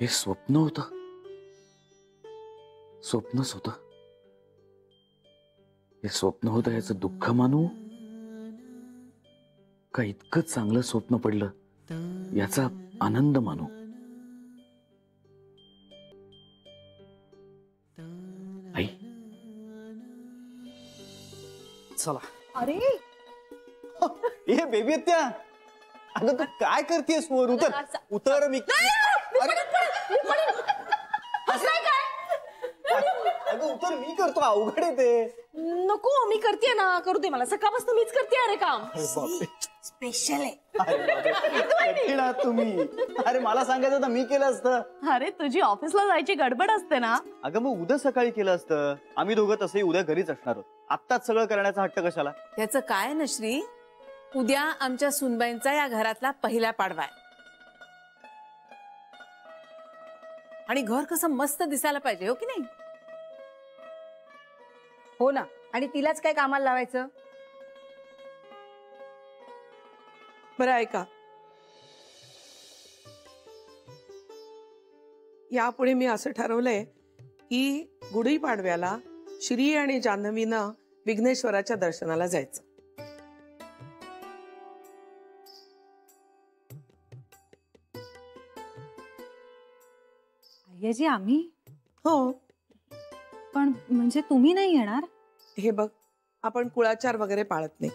हे स्वप्न होतं, स्वप्नच होतं. हे स्वप्न होतं याचं दुःख मानू का इतकं चांगलं स्वप्न पडलं याचा आनंद मानू? आई, चला. अरे ए बेबी त्या, अगं तू काय करतेस वर? उतर उतर. मी अगं उतर, मी करतो. अवघड आहे ते. नको, मी करते ना. करू दे मला. सकाळपासून मीच करते अरे काम. स्पेशल आहे. कठीण आहात तुम्ही. अरे मला सांगायचं तर मी केलं असतं. अरे तुझी ऑफिसला जायची गडबड असते ना. अगं मग उद्या सकाळी केलं असतं. आम्ही दोघं तसंही उद्या घरीच असणार आहोत. आत्ताच सगळं करण्याचा हट्ट कशाला? त्याचं काय ना श्री, उद्या आमच्या सुनबाईंचा या घरातला पहिला पाडवा आहे आणि घर कसं मस्त दिसायला पाहिजे, हो की नाही? हो ना. आणि तिलाच काय कामाला लावायचं? बरं ऐका, यापुढे मी असं ठरवलंय की गुढीपाडव्याला श्री आणि जान्हवीनं विघ्नेश्वराच्या दर्शनाला जायचं. आय्याजी आम्ही? हो. पण म्हणजे तुम्ही नाही येणार? हे बघ, आपण कुळाचार वगैरे पाळत नाही,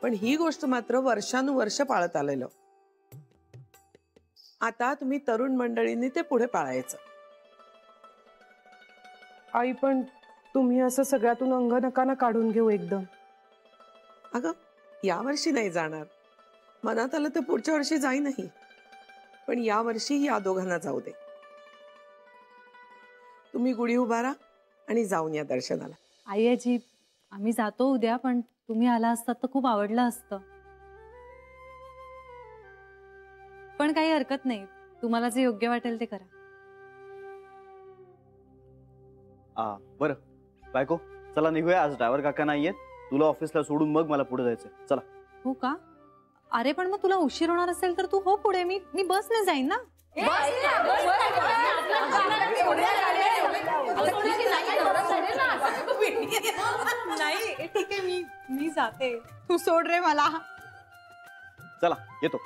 पण ही गोष्ट मात्र वर्षानुवर्ष पाळत आलेलो. आता तुम्ही तरुण मंडळींनी ते पुढे पाळायचं. आई पण तुम्ही असं सगळ्यातून अंग नका ना काढून घेऊ एकदम. अगं यावर्षी नाही जाणार, मनात आलं तर पुढच्या वर्षी जाई नाही, पण यावर्षी या दोघांना जाऊ दे. तुम्ही गुढी उभारा आणि जाऊन या दर्शनाला. आय्याजी आम्ही जातो उद्या, पण तुम्ही आला असतात तर खूप आवडलं असतं. पण काही हरकत नाही, तुम्हाला जे योग्य वाटेल ते करा. बरं बायको, चला निघूया. आज ड्रायव्हर काका नाहीयेत. तुला ऑफिसला सोडून मग मला पुढे जायचंय. चला. हो का? अरे पण मग तुला उशीर होणार असेल तर तू हो पुढे, मी बसने जाईन ना. नाही ठीक आहे, मी जाते. तू सोड रे मला. चला येतो.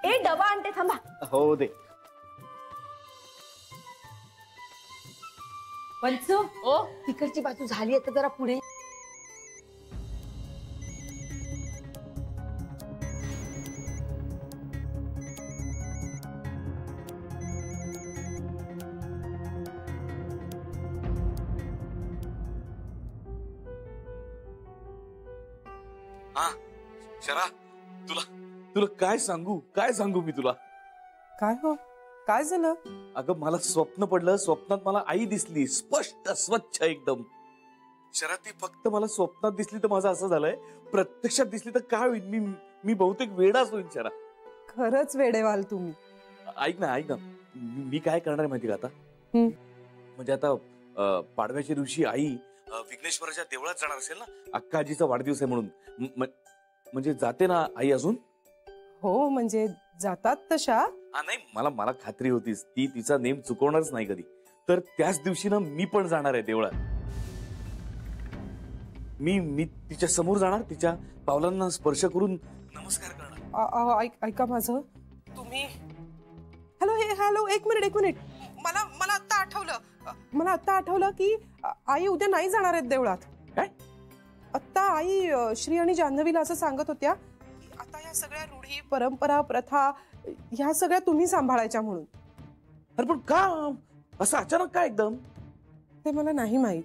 ए डबा आणते, थांबा. हो दे. पंचू, ओ तिकडची बाजू झाली आता जरा पुढे. हा शरा, तुला तुला काय सांगू मी तुला. काय हो, काय झालं? अगं मला स्वप्न पडलं. स्वप्नात मला आई दिसली, स्पष्ट स्वच्छ एकदम. शरा ती फक्त मला स्वप्नात दिसली तर माझं असं झालंय, प्रत्यक्षात दिसली तर काय होईल? मी बहुतेक वेडाच होईल शरा. खरंच वेडेवाल तुम्ही. ऐक ना मी काय करणार आहे माहिती का आता? म्हणजे आता पाडव्याच्या दिवशी आई विघ्नेश्वराच्या देवळात जाणार असेल ना, अक्का आजीचा वाढदिवस आहे म्हणून. म्हणजे जाते ना आई अजून? हो म्हणजे जातात तशा. नाही, मला खात्री होतीच ती तिचा नेम चुकवणारच नाही कधी. तर त्याच दिवशी ना मी पण जाणार आहे देवळात. मी तिच्या समोर जाणार, तिच्या पावलांना स्पर्श करून नमस्कार करणार. ऐका माझं, तुम्ही हॅलो एक मिनिट. मला आता आठवलं की आई उद्या नाही जाणार आहेत देवळात. काय? आता आई श्री आणि जान्हवीला असं सांगत होत्या की आता या सगळ्या रूढी, परंपरा, प्रथा ह्या सगळ्या तुम्ही सांभाळायच्या म्हणून. अरे पण का असं अचानक काय एकदम? ते मला नाही माहित,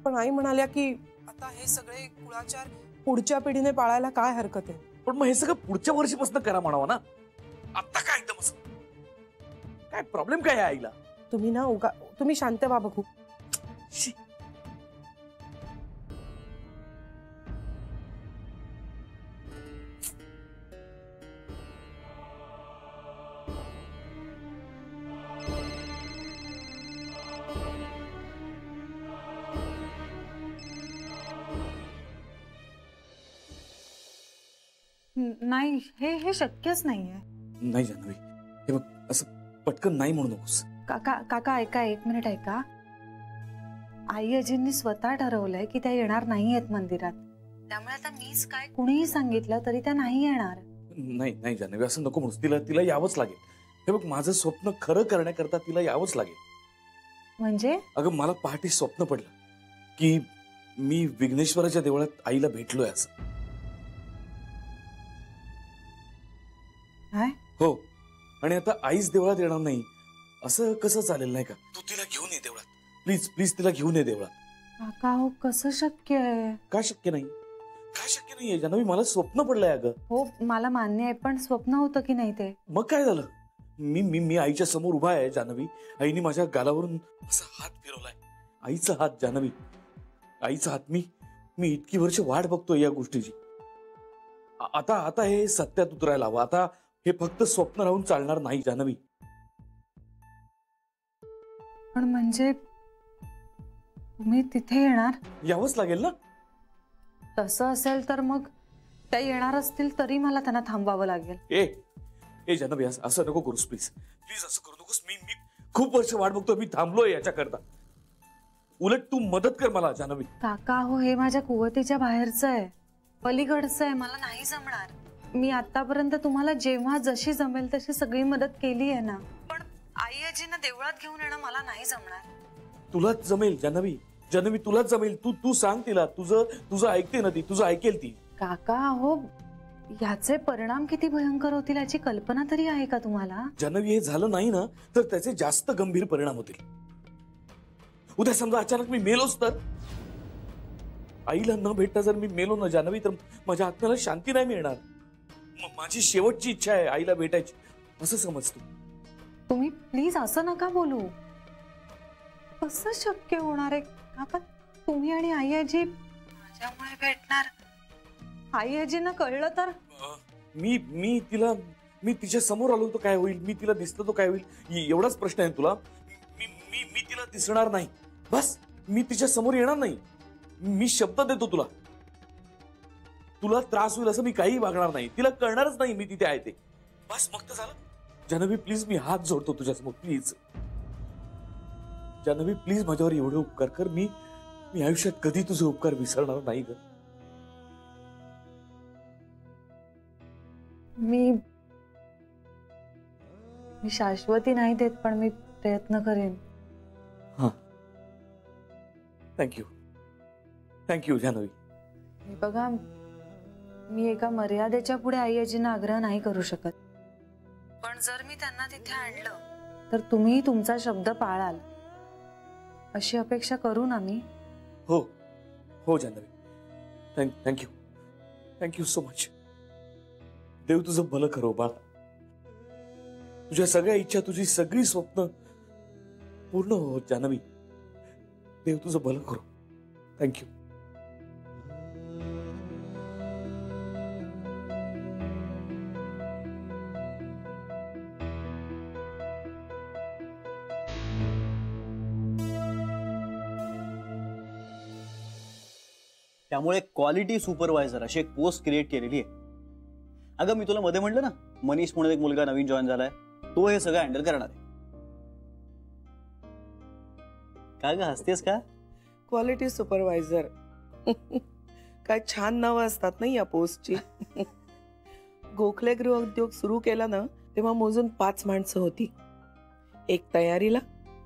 पण आई म्हणाल्या की आता हे सगळे कुळाचार पुढच्या पिढीने पाळायला काय हरकत आहे. पण मग हे सगळं पुढच्या वर्षीपासून करा म्हणावं ना. आता काय एकदम असं? काय प्रॉब्लेम काय आहे आईला? तुम्ही शांत व्हा बघू. नाही, हे शक्यच नाहीये. नाही जान्हवी, हे बघ असं पटकन नाही म्हणू नकोस. काका काका ऐका, 1 मिनिट ऐका. आई अजींनी स्वतः ठरवलंय की त्या येणार नाहीयेत मंदिरात. त्यामुळे आता मीच काय कुणीही सांगितलं तरी त्या नाही येणार. नाही नाही जान्हवी, असं नको म्हणूस. तिला यावंच लागेल. हे बघ, माझं स्वप्न खरं करण्याकरता तिला यावंच लागेल. म्हणजे अगं, मला पहाटे स्वप्न पडलं की मी विघ्नेश्वराच्या देवळात आईला भेटलोय असं. काय? हो, आणि आता आईच देवळात येणार नाही असं कसं चालेल, नाही का? तू तिला घेऊन ये देवळात, प्लीज प्लीज तिला घेऊन ये देवळात. काका हो कसं शक्य आहे? काय शक्य नाही? काय शक्य नाहीये जान्हवी? मला स्वप्न पडलंय अगं. हो मला मान्य आहे, पण स्वप्न होतं की नाही ते? मग काय झालं? मी मी मी आईच्या समोर उभा आहे जान्हवी. आईने माझ्या गालावरून असा हात फिरवलाय. आईचा हात जान्हवी, आईचा हात. मी इतकी वर्ष वाट बघतोय या गोष्टीची. आता हे सत्यात उतरायला हवं. आता हे फक्त स्वप्न राहून चालणार नाही जान्हवी. पण म्हणजे तुम्ही तिथे येणार? यावंच लागेल ना. तसं असेल तर मग त्या येणार असतील तरी मला त्यांना थांबवावं लागेल. ए जान्हवी, असं नको करूस प्लीज. प्लीज असं करू नकोस. मी खूप वर्ष वाट बघतोय. मी थांबलोय याच्याकरता. उलट तू मदत कर मला जान्हवी. काका हो हे माझ्या कुवतीच्या बाहेरचं आहे, पलीकडचं आहे. मला नाही जमणार. मी आतापर्यंत तुम्हाला जेव्हा जशी जमेल तशी सगळी मदत केली आहे ना, पण आई आजींना देवळात घेऊन येणं मला नाही जमणार. तुलाच जमेल जान्हवी. जान्हवी तुलाच जमेल. तू सांग तिला. तुझं ऐकते ना ती. तुझं ऐकेल ती. काका हो याचे परिणाम किती भयंकर होतील याची कल्पना तरी आहे का तुम्हाला? जान्हवी, हे झालं नाही ना तर त्याचे जास्त गंभीर परिणाम होतील. उद्या समजा अचानक मी मेलोच तर? आईला न भेटता जर मी मेलो ना जान्हवी, तर माझ्या आत्म्याला शांती नाही मिळणार. माझी शेवटची इच्छा आहे आईला भेटायची, असं समजतो. तुम्ही प्लीज असं नका बोलू. कसं शक्य होणार आहे काका? तुम्ही आणि आई आजी माझ्यामुळे भेटणार? आई आजींना कळलं तर? मी तिच्या समोर आलो तर काय होईल? मी तिला दिसतो तो काय होईल? एवढाच प्रश्न आहे तुला? मी तिला दिसणार नाही. बस, मी तिच्या समोर येणार नाही. मी शब्द देतो तुला. तुला त्रास होईल असं मी काही वागणार नाही. तिला कळणारच नाही मी तिथे आहे ते. बस, मग तर झालं. जान्हवी प्लीज, मी हात जोडतो तुझ्यासमोर. प्लीज जान्हवी, प्लीज माझ्यावर एवढे उपकार कर. मी आयुष्यात कधी तुझे उपकार विसरणार नाही ग. मी शाश्वती नाही देत, पण मी प्रयत्न करेन. हा, थँक्यू जान्हवी. बघा, मी एका मर्यादेच्या पुढे आई आजींना आग्रह नाही करू शकत, पण जर मी त्यांना तिथे आणलं तर तुम्ही तुमचा शब्द पाळाल अशी अपेक्षा करू ना मी? हो जान्हवी, थँक्यू सो मच. देव तुझं भलं करो बाळ. तुझ्या सगळ्या इच्छा, तुझी सगळी स्वप्न पूर्ण हो जान्हवी. देव तुझं भलं करो. थँक्यू. त्यामुळे क्वालिटी सुपरवायझर अशी एक पोस्ट क्रिएट केलेली आहे. अगं, मी तुला मध्ये म्हटलं ना, मनीष म्हणून एक मुलगा नवीन जॉईन झालाय, तो हे सगळं हँडल करणार आहे. काय ग हसतेस का? Quality supervisor. काय छान नावं असतात नाही या पोस्टची. गोखले गृह उद्योग सुरू केला ना तेव्हा मोजून 5 माणसं होती. एक तयारीला,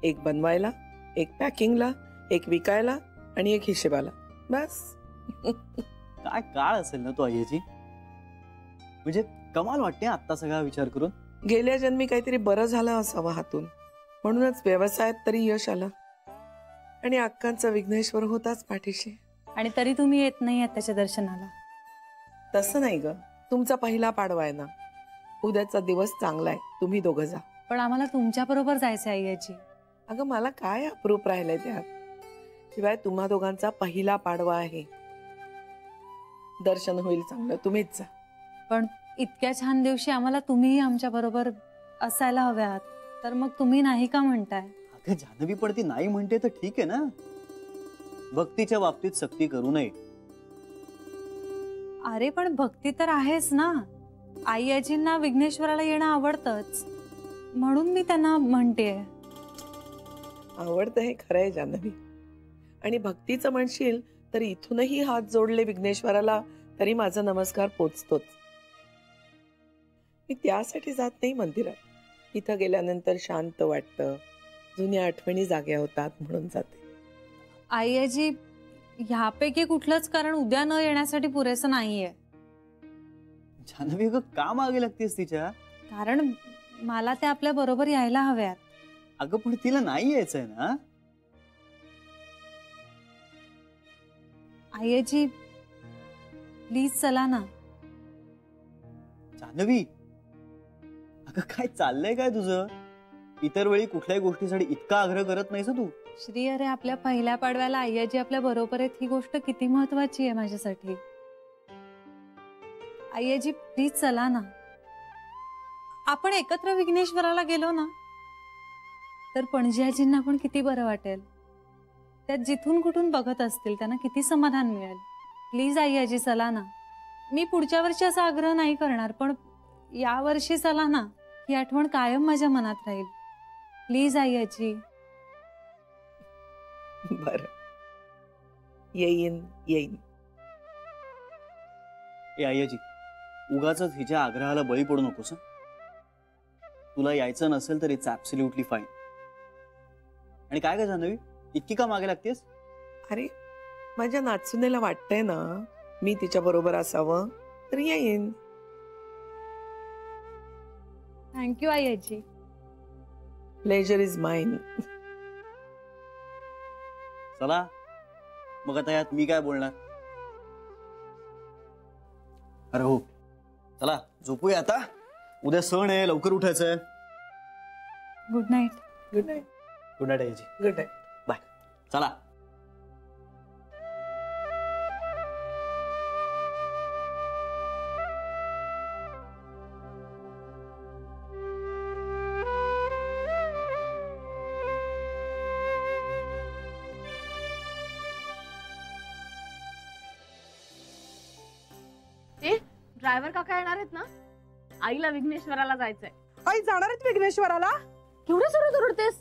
एक बनवायला, एक पॅकिंगला, एक विकायला आणि एक हिशेबाला. बस. काय काळ असेल ना तो आईची. म्हणजे कमाल वाटते आता सगळा विचार करून. गेल्या जन्मी काहीतरी बरं झालं असावं हातून, म्हणूनच व्यवसायात तरी यश आलं आणि अक्कांचा विघ्नेश्वर होताच पाठीशी. आणि तरी तुम्ही येत नाही त्याच्या दर्शनाला? तसं नाही ग, तुमचा पहिला पाडवा आहे ना. उद्याचा दिवस चांगला आहे, तुम्ही दोघं जा. पण आम्हाला तुमच्या बरोबर जायचं आई आजी. अगं, मला काय अप्रूप राहिलंय त्यात. शिवाय तुम्हा दोघांचा पहिला पाडवा आहे. दर्शन होईल चांगलं, तुम्हीच जा. पण इतक्या छान दिवशी आम्हाला तुम्हीही आमच्या बरोबर असायला हव्यात, तर मग तुम्ही नाही का म्हणताय? अगं जान्हवी, पण ती नाही म्हणते तर ठीक आहे ना. भक्तीच्या बाबतीत सक्ती करू नये. अरे पण भक्ती तर आहेच ना. आई आजींना विघ्नेश्वराला येणं आवडतंच. म्हणून मी त्यांना म्हणतेय. आवडतं हे खरं आहे जान्हवी. आणि भक्तीचं म्हणशील तर इथूनही हात जोडले विघ्नेश्वराला तरी माझा नमस्कार पोचतोच. मी त्यासाठी जात नाही मंदिरात. तिथं गेल्यानंतर शांत वाटतं, जुन्या आठवणी जाग्या होतात म्हणून जाते. आईजी, ह्यापैकी कुठलंच कारण उद्या न येण्यासाठी पुरेसं नाहीये. जान्हवी अगं का मागे लागतेस तिच्या? कारण मला ते आपल्या बरोबर यायला हव्यात. अगं पण तिला नाही यायचंय ना. आईजी, प्लीज चला ना. जान्हवी अगं काय चाललंय काय तुझं? इतर वेळी कुठल्याही गोष्टीसाठी इतका आग्रह करत नाहीस तू. श्री, अरे आपल्या पहिल्या पाडव्याला आईजी आपल्या बरोबर आहेत ही गोष्ट किती महत्वाची आहे माझ्यासाठी. आईजी, प्लीज चला ना. आपण एकत्र विघ्नेश्वराला गेलो ना तर पणजी आजींना पण किती बरं वाटेल. त्यात जिथून कुठून बघत असतील त्यांना किती समाधान मिळेल. प्लीज आईजी चला ना. मी पुढच्या वर्षी असा आग्रह नाही करणार, पण या वर्षी चला ना. ही आठवण कायम माझ्या मनात राहील. प्लीज आईजी. बर, येईन येईन. ए आय्याजी, उगाच हिच्या आग्रहाला बळी पडू नकोस. तुला यायचं नसेल तर इट्स ऍब्सोल्युटली फाईन. आणि काय काय जान्हवी, इतकी का मागे लागतेस? अरे माझ्या नाचुनेला वाटतंय ना मी तिच्या बरोबर असावं तर येईन. थँक्यू आईजी. Pleasure is mine. चला मग आता यात मी काय बोलणार. अरे हो, चला झोपूया आता. उद्या सण आहे, लवकर उठायचंय. Good night. Good night. Good night आयजी. Good night. बाय. चला. ड्रायव्हर काका येणार आहेत ना? आईला विघ्नेश्वराला जायचंय. आई जाणार आहेत विघ्नेश्वराला? केवढं सुरू दुरडतेस?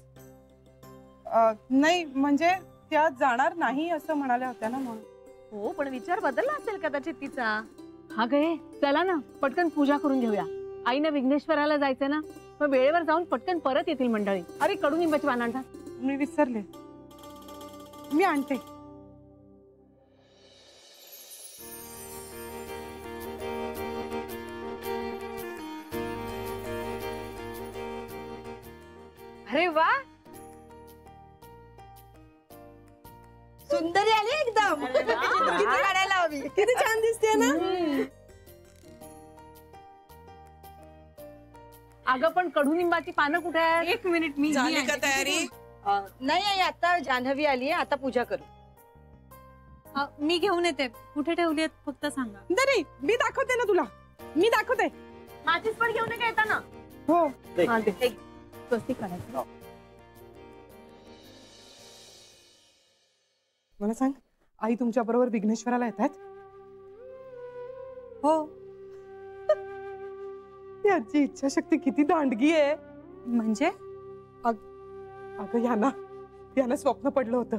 नाही म्हणजे त्या जाणार नाही असं म्हणाल्या होत्या ना म्हणून. हो, पण विचार बदलला असेल कदाचित तिचा. हा गे, चला ना पटकन पूजा करून घेऊया. आईनं विघ्नेश्वराला जायचंय ना, मग वेळेवर जाऊन पटकन परत येतील मंडळी. अरे कडुनिंबाची पानं आणता. मी विसरले, मी आणते. अरे वा, सुंदरी आली एकदम. किती काढायला हवी. किती छान दिसते ना. अगं पण कडुनिंबाची पानं कुठे आहेत? एक मिनिट, मी झाली का तयारी? नाही आई, आता जान्हवी आली आहे, आता पूजा करू. मी घेऊन येते. कुठे ठेवली आहेत फक्त सांगा. नाही मी दाखवते ना तुला, मी दाखवते. माझीच पण घेऊन ये येताना. हो हा, दे. स्वस्तिक करायचं. मला सांग, आई तुमच्या बरोबर विघ्नेश्वराला येत आहेत? हो. याची इच्छाशक्ती किती दांडगी आहे. म्हणजे अगं याना स्वप्न पडलं होतं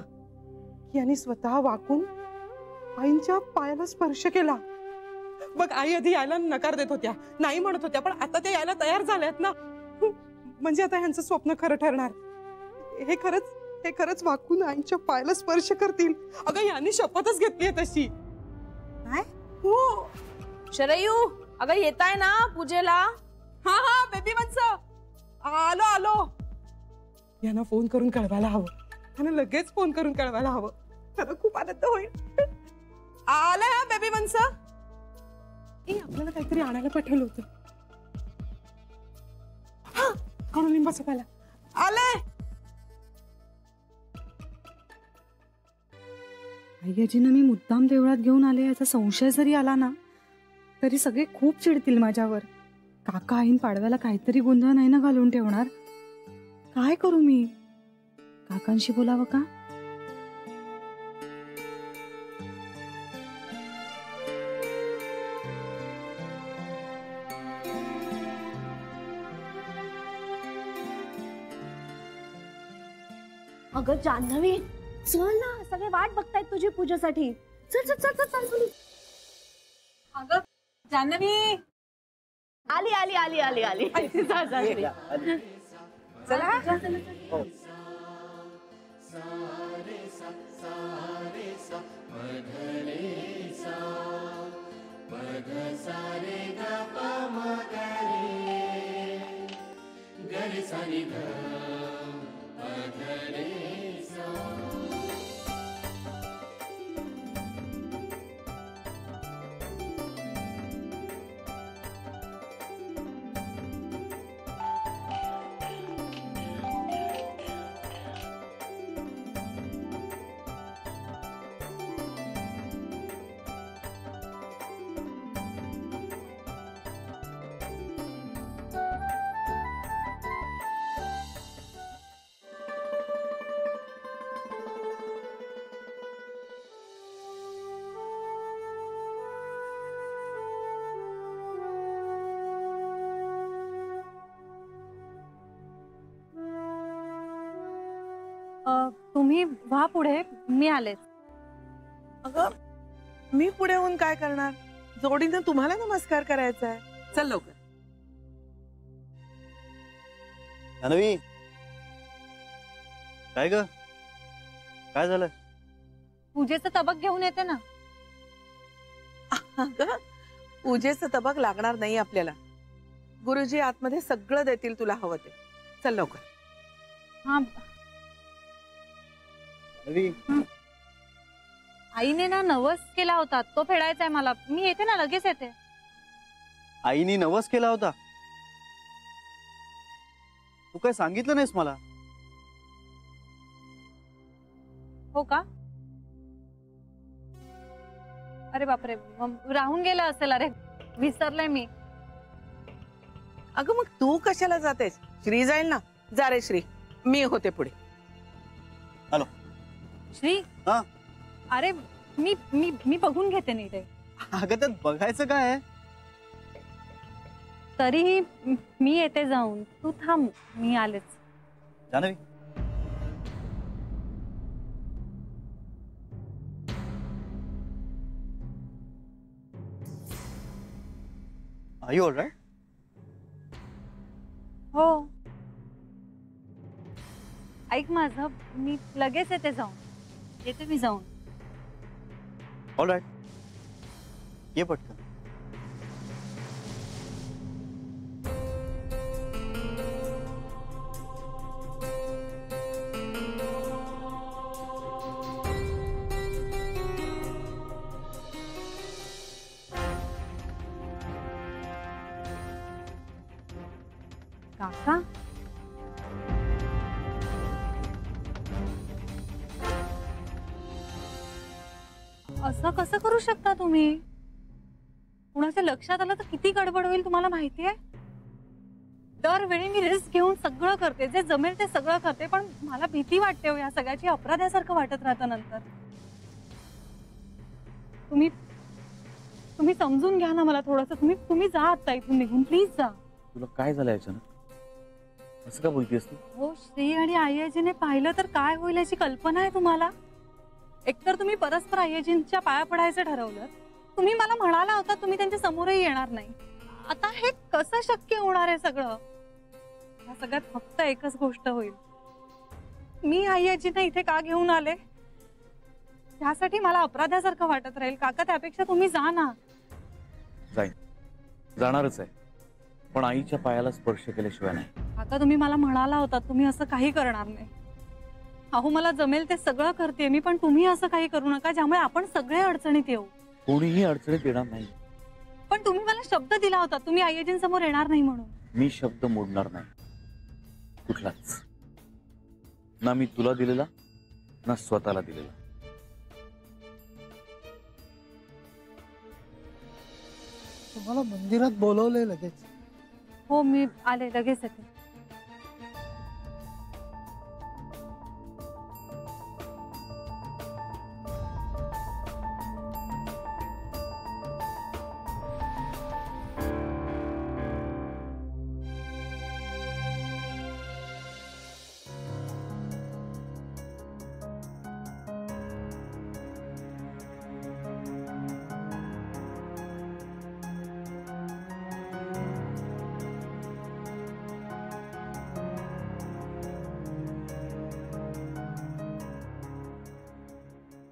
की यांनी स्वतः वाकून आईंच्या पायाला स्पर्श केला. बघ, आई आधी यायला नकार देत होत्या, नाही म्हणत होत्या, पण आता त्या यायला तयार झाल्यात ना. म्हणजे आता ह्यांचं स्वप्न खरं ठरणार. हे खरंच वाकून आईच्या पायाला स्पर्श करतील. अगं यांनी शपथच घेतलीये तशी. काय? हो. शरयू, अगं येताय ना पूजेला? हा हा, बेबी वत्स आलो. यांना फोन करून कळवायला हवं. त्यांना लगेच फोन करून कळवायला हवं. त्याला खूप आनंद होईल. आलाय हा बेबी वंस. आपल्याला काहीतरी आणायला पाठवलं होतं. कडुलिंबाचं पाला आलाय. आईजींना मी मुद्दाम देवळात घेऊन आले याचा संशय जरी आला ना तरी सगळे खूप चिडतील माझ्यावर. काका आईन पाडव्याला काहीतरी गोंधळ नाही ना घालून ठेवणार. काय करू मी? काकांशी बोलावं का? अगं जान्हवी चल ना, सगळे वाट बघतायत तुझी पूजेसाठी. चल चल चल चल चल चल. अगं जान्हवी आली आली आली आली आली. जा, जा, श्री. चला तुम्ही व्हा पुढे, मी आलेच. अगं मी पुढे होऊन काय करणार, जोडीनं तुम्हाला नमस्कार करायचा आहे. चल लवकर. जान्हवी, काय ग, काय झालं? पूजेचं तबक घेऊन येते ना. अगं पूजेचं तबक लागणार नाही आपल्याला. गुरुजी आतमध्ये सगळं देतील तुला हवं ते. चल लवकर. हा, जान्हवी, आईने ना नवस केला होता, तो फेडायचा आहे मला. मी येते ना, लगेच येते. आईने नवस केला होता? तू काय सांगितलं नाहीस मला? हो का? अरे बापरे, राहून गेलं असेल. अरे विसरले मी. अगं मग तू कशाला जातेस? श्री जाईल ना. जा रे श्री, मी होते पुढे. हॅलो श्री. हा? अरे मी मी मी बघून घेते नीट. अगं त्यात बघायचं काय आहे? तरीही मी येते जाऊन, तू थांब, मी आलेच. Janhvi, Are you all right? हो, ऐक माझं, मी लगेच येते जाऊन. येते मी जाऊन. All right. ये पटकन. काका, असं कसं करू शकता तुम्ही? कुणाच्या लक्षात आलं तर किती गडबड होईल तुम्हाला माहितीये. दरवेळी मी रिस्क घेऊन सगळं करते, जे जमेल ते सगळं करते, पण मला भीती वाटते हो या सगळ्याची. अपराध्यासारखं वाटत राहतं नंतर. तुम्ही तुम्ही समजून घ्या ना मला थोडंसं. तुम्ही जा आता इथून निघून, प्लीज जा. तुला काय झालं अचानक? असं का बोलतेस तू? हो, श्री आणि आईजीने पाहिलं तर काय होईल याची कल्पना आहे तुम्हाला? एकतर तुम्ही परस्पर आईजींच्या पाया पडायचं ठरवलं. तुम्ही मला म्हणाला होता तुम्ही त्यांच्या समोरही येणार नाही. आता हे कसं शक्य होणार आहे सगळं? या सगळ्यात फक्त एकच गोष्ट होईल. मी आईजींना इथे का घेऊन आले त्यासाठी मला अपराध्यासारखं वाटत राहील. काका, त्यापेक्षा तुम्ही जा ना. जाईन, जाणारच आहे, पण आईच्या पायाला स्पर्श केल्याशिवाय नाही. काका, तुम्ही मला म्हणाला होता तुम्ही असं काही करणार नाही. अहो, मला जमेल ते सगळं करते मी, पण तुम्ही असं काही करू नका ज्यामुळे आपण सगळे अडचणीत येऊ. कोणीही अडचणीत येणार नाही. पण तुम्ही मला शब्द दिला होता तुम्ही आईजींसमोर येणार नाही म्हणून. मी शब्द मोडणार नाही, कुठलाच. ना मी तुला दिलेला, ना स्वतःला दिलेला. तुम्हाला मंदिरात बोलवलंय लगेच. हो, मी आले, लगेच येते.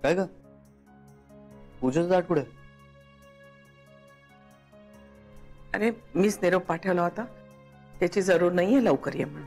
काय ग पूजेचं ताट पुढे अरे मीच निरोप पाठवला होता त्याची जरूर नाहीये लवकर ये म्हणून.